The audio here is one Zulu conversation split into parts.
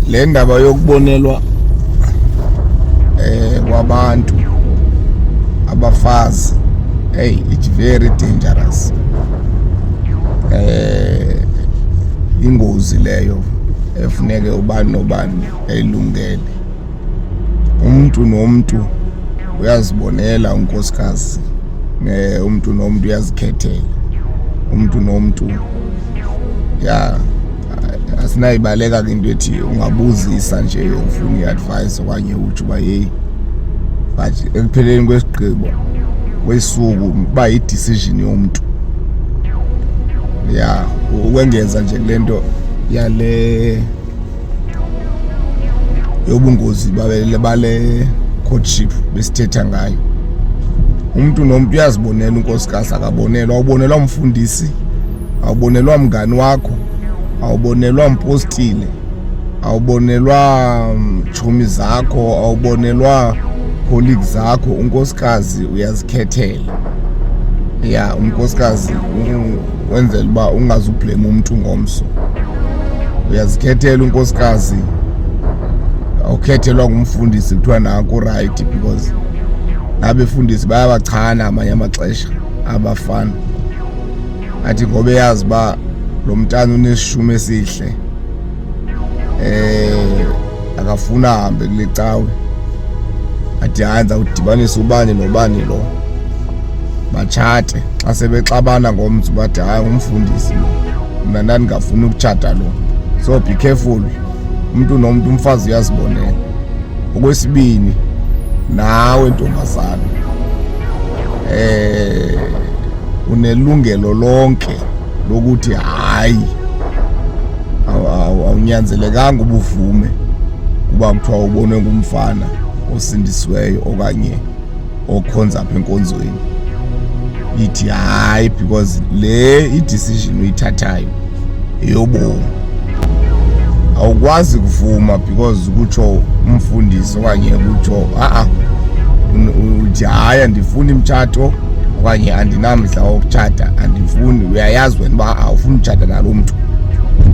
Le ndaba yokubonelwa kwabantu abafazi, it's very dangerous. Ingozi leyo efuneke ubani nobani eyilungele. Umuntu nomuntu uyazibonela unkosikazi, umuntu nomuntu uyazikhethela, umuntu nomuntu asinayibaleka ke into ethi ungabuzisa nje ufuna i-advice okanye uthi uba hey, but ekupheleni kwesigqibo kwesuku kuba yi-decision yomuntu. Ukwengeza nje kule nto yale yobungozi bale courtship besithetha ngayo, umuntu nomuntu uyazibonela unkosikazi, akabonelwa. Awubonelwa umfundisi, awubonelwa mngani wakho, awubonelwa mpostile, awubonelwa chomi zakho, awubonelwa colleagues zakho. Unkosikazi uyazikhethela. Unkosikazi wenzela uba ungazublame umuntu ngomso. Uyazikhethela unkosikazi, awukhethelwa ngumfundisi kuthiwa nanku right, because nabefundisi bayabachana amanye amaxesha abafana, athi ngoba eyazi uba lo mntana unesishumo esihle, akafuna ahambe kule cawe, athi hanza udibanise ubani nobani lo, batshate. Xa sebexabana ngomzi bathi hayi umfundisi lo, mna ndandingafuni ukutshata lo. So be careful, umuntu nomuntu, umfazi uyazibonela. Okwesibini, nawe ntombazana unelungelo lonke lokuthi hayi, awunyanzelekanga ubuvume kuba kuthiwa ubonwe ngumfana osindisiweyo okanye okhonza apha enkonzweni. Ithi hayi, because le i-decision uyithathayo eyobomi. Awukwazi kuvuma because kutsho umfundisi okanye kutsho uthi hayi andifuni imtshato okanye andinamdla wokutshata, andifuni. Uyayazi wena uba awufuni utshata nalo mntu,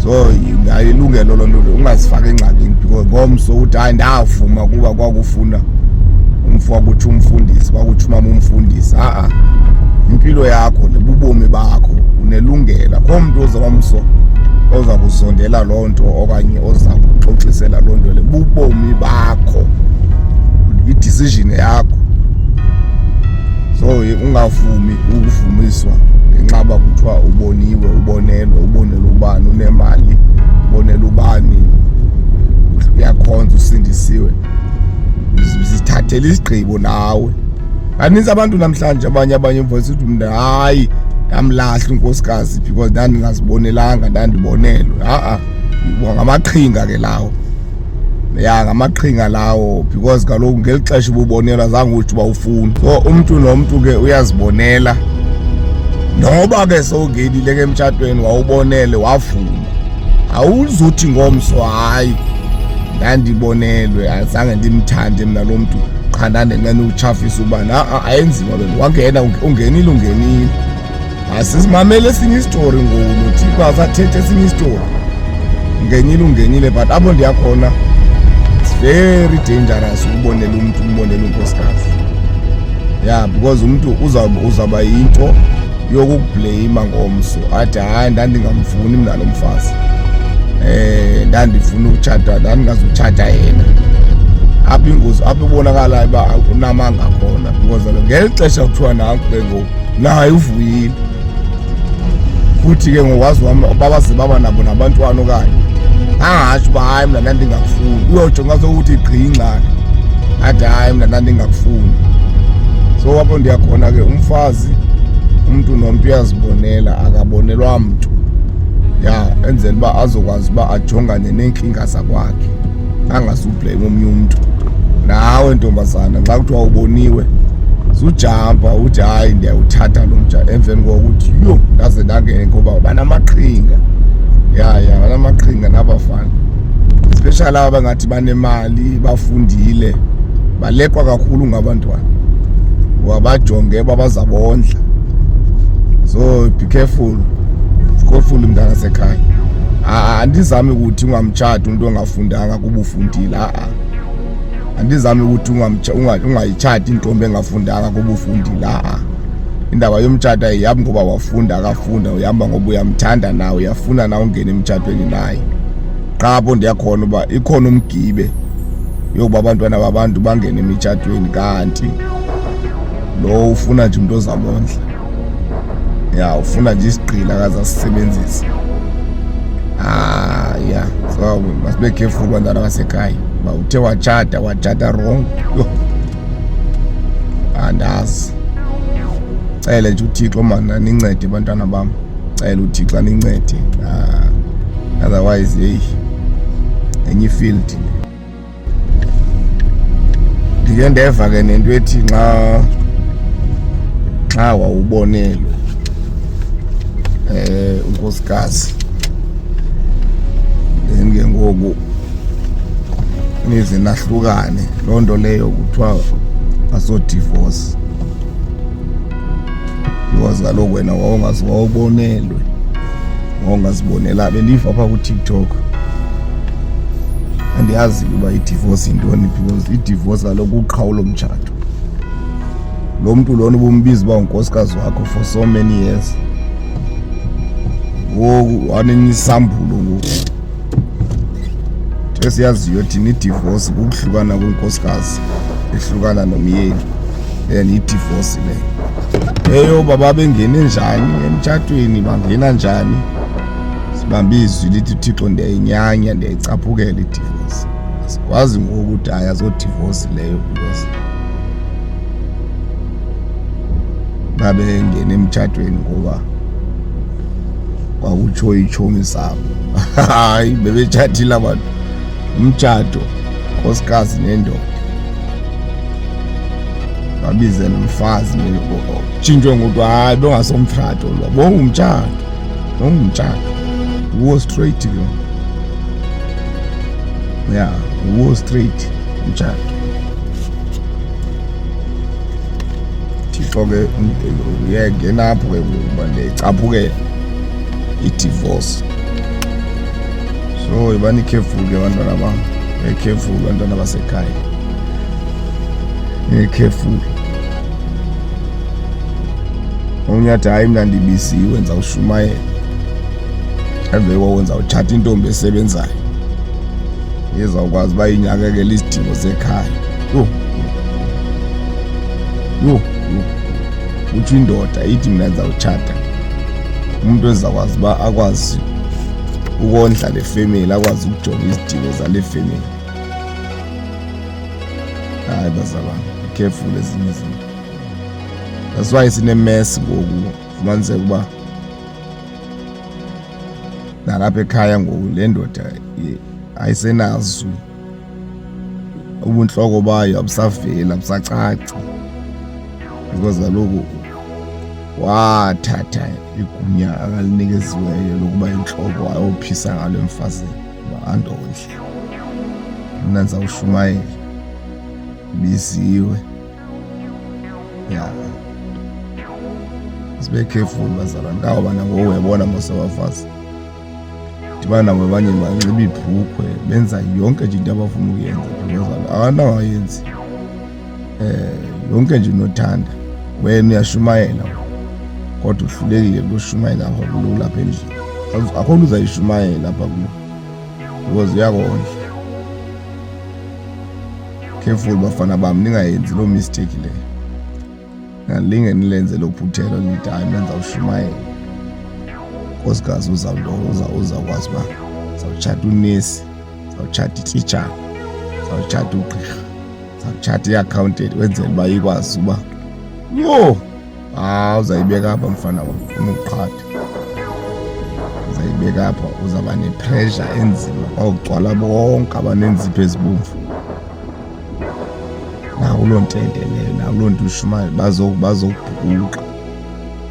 so nayo ilungelo loo nto ungazifaki engxakini because ngomso uthi hayi ndavuma kuba kwakufuna kwakutsho umfundisi, kwakutsho umama umfundisi. Impilo yakho nebubomi bakho unelungela. Akho mntu ozawamso oza kuzondela loo nto okanye oza kuxoxisela loo nto le. Bubomi bakho, i-decision yakho. So ungavumi ukuvumiswa ngenxa yoba kuthiwa uboniwe, ubonelwe, ubonela ubani unemali, ubonela ubani uyakhonza, usindisiwe. Zithathele isigqibo nawe. Baninzi abantu namhlanje abanye imvoice uthi mntu hayi ndamlahla unkosikazi because ndandingazibonelanga, ndandibonelwe. Ngamaqhinga ke lawo. Ngamaqhinga lawo, because kaloku ngeli xesha ububonelwa zange uthi uba ufuni. So umntu nomntu ke uyazibonela, noba ke sowungenile ke emtshatweni wawubonele wavuma. Awuzuthi ngomso hayi ndandibonelwe azange ndimthande mna lo mntu, qha ndandinqena utshafisa ubani. Ayenziwa loo nto. Wangena ungenile. Asisimamele esinye isitori ngoku, Thixo asathethe esinye isitori. Ungenile, but apho ndiyakhona it's very dangerous ukubonela umntu, umbonela unkosikazi. Because umntu uzawuba yinto yokukubleyima ngomso, athi hayi ndandingamfuni mna lo mfazi, ndandifuna ukutshata, ndandingazutshata yena. Apha ingozi, apha ubonakalayo uba unamanga khona, because ngeli xesha kuthiwa nanku ke ngoku naye uvuyile. Futhi ke ngokwazi wami babaze baba nabo nabantwana okanye angatsho uba hayi mna ndandingakufuni, uyojonga sokuthi igqingqa athi hayi mna ndandingakufuni. So apho ndiyakhona ke umfazi, umntu nomntu uyazibonela, akabonelwa mntu. Enzela uba azokwazi uba ajongane neenkinga zakwakhe, angasublame omnye umntu. Nawe ntombazana xa kuthiwa uboniwe, sujampa uthi hayi ndiyawuthatha lo mtsha, emveni kokuthi ndaze ndangene ngoba banamaqhinga. Banamaqhinga nabafana, especially aba bangathi banemali, bafundile, balekwa kakhulu ngabantwana. Wabajonge babazabondla. So be careful mntana sekhaya. andizami ukuthi ungamtshati umuntu ongafundanga kuba ufundile. Andizami ukuthi ungayitshati intombi engafundanga kuba ufundile. Indaba yomtshato ayihambi ngoba wafunda akafunda, uyahamba ngoba uyamthanda nawe, uyafuna na ungena emtshatweni naye. Qapho ndiyakhona uba ikhona umgibe yokuba abantwana babantu bangene emitshatweni, kanti lo ufuna nje umuntu ozamondla. Ufuna nje isigqila akazasisebenzisa. So masibe careful bantwana basekhaya. Uba uthe watshata wrong. Andazi. Cele nje uThixo mana nincede bantwana bam. Cele uThixo nincede. Otherwise enye ifield. Ndike ndeva ke nento ethi xa wawubonelwe unkosikazi then ngoku nize nahlukane, loo nto leyo kuthiwa aso-divorce. Because kaloku wena wawubonelwe, wawungazibonela. Bendiva apha kuTikTok, andiyazi uba i-divorce yintoni, because i-divorce kaloku uqhawulo mtshato. Lo mntu lona ubumbiza uba unkosikazi wakho for so many years, ngoku wanenye isambulo ngoku. Esiyaziyo thina i-divorce kukuhlukana kwenkosikazi ehlukana nomyeni, then i-divorce leyo. Eyo baba bengene njani emtshatweni, bangena njani, sibambe izwi lithi uThixo ndiyayinyanya, ndiyayicaphukela i-divorce. Asikwazi ngoku ukuthi ayazodivorce leyo, because babengena emtshatweni ngoba kwakutsho itshomi sabo. Hayi, bebetshatile abantu. Umtshato, nkosikazi nendoda, babize nomfazi, tshintshwe ngokuthi hayi bengasomtshato lo, bongumtshato. Uwo straight ke. Uwo straight umtshato. Thixo ke uyengena apho ke ngoba ndicaphukela i-divorce. So yibani careful ke bantwana bam, careful bantwana basekhaya, careful. Unyathi hayi mna ndibisiwe ndizawushumayela, emveni koko ndizawutshata intombi esebenzayo ezawukwazi uba inyakekele izidingo zekhaya. Utsho indoda ithi mna ndizawutshata umuntu ezawukwazi uba akwazi ukondla le family, akwazi ukujonga izidingo zale family. Hayi bazalwane, careful ezinye izinto. That's why sine-mess ngoku. Fumaniseka uba nalapha ekhaya ngoku le ndoda ayisenazo ubuntloko bayo, abusaveli, abusacaci, because kaloku wathatha igunya akalinikeziweyo lokuba intloko ayophisa ngalo emfazini uba andondle. Mna ndizawushumayela, biziwe. Sibe careful bazalwane. Ngawoba nangoku uyabona mos abafazi dibana nabo abanye banxiba iibhrukhwe, benza yonke nje into abafuna ukuyenza, because akanawayenzi yonke nje unothanda. Wena uyashumayela kodwa uhlulekile kushumayela apha kulo, lapha endlini akho nto uzayishumayela apha kulo, because uyakondla. Careful bafana bam, ningayenzi loo mistake leyo. Nalinge nilenze lokuphuthelo lithi hayi mna ndizawushumayela. Nkosikazi uzawukwazi uba uzawutshata unesi, uzawutshata ititshala, uzawutshata ugqirha, uzawutshata i-accountant, wenzela uba ikwazi uba uzayibeka apha mfana wam, ufuna ukuqhatha. Uzayibeka apha, uzawuba nepressure enzima, kwawugcwala bonke abanenzipho ezibomvu. Nakuloo ntente leyo, nakuloo nto ushumayela, bazokubhukuqa,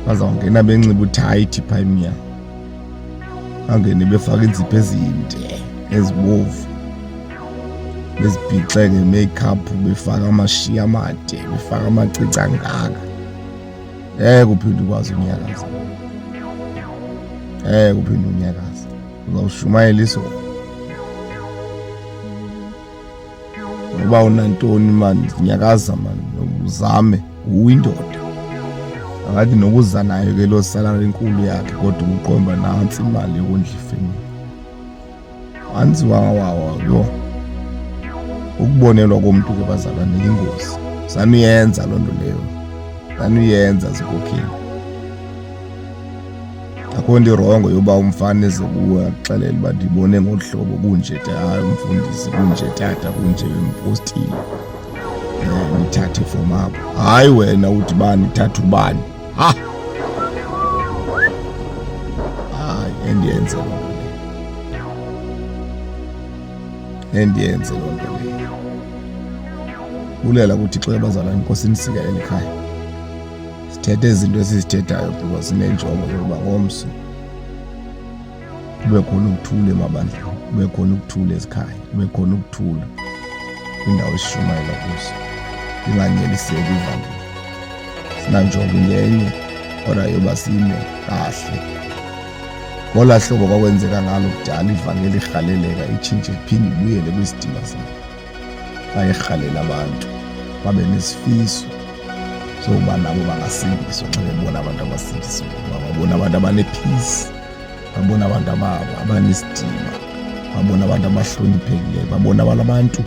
bazawungena benxiba uthayithi phaa emnyango, bangene befaka iinzipho ezinde ezibomvu, bezibhixe nge-makeup, befaka amashiya amade, befaka amacici angaka. Kuphinde ukwazi unyakaza, kuphinde unyakaza. uzawushumayela isona. Ngoba unantoni mani, nyakaza mani, uzame, uyindoda. Akathi nokuza nayo ke lo salary enkulu yakhe kodwa uqomba nansi imali yokondla ifamily. Anziwa wawa yo. Ukubonelwa komuntu ke bazalwane ingozi. Sanuyenza loo nto leyo. Sanuyenza zikokhile. Akho nto irongo yoba umfana eze kuwe akuxelele uba ndibone ngolu hlobo kunje hayi umfundisi kunje tata kunje bempostile. Nithathe from apho. Hayi wena uthi bani ithatha ubani. Ha. Hayi endiyenze loo nto leyo. Endiyenze loo nto leyo. Bulela kuthi xa bazalwane inkosi nisika elikhaya. Sithethe izinto esizithethayo kuba sinenjongo yokuba ngomso kube khona ukuthula emabandleni, kube khona ukuthula ezikhaya, kube khona ukuthula kwindawo esishumayela kuzo. Inganyeliseki ivangeli. Sinanjongo ngenye kodwa yoba sime kahle. Ngola hlobo kwakwenzeka ngalo kudala ivangeli irhaleleka itshintshe iphinde ibuyele kwisidima sayo. Bayirhalela abantu babe nesifiso sokuba nabo bangasindiswa xa bebona abantu abasindiswa, babona abantu abanepeace, babona abantu abanesidima, babona abantu abahloniphekileyo, babona abantu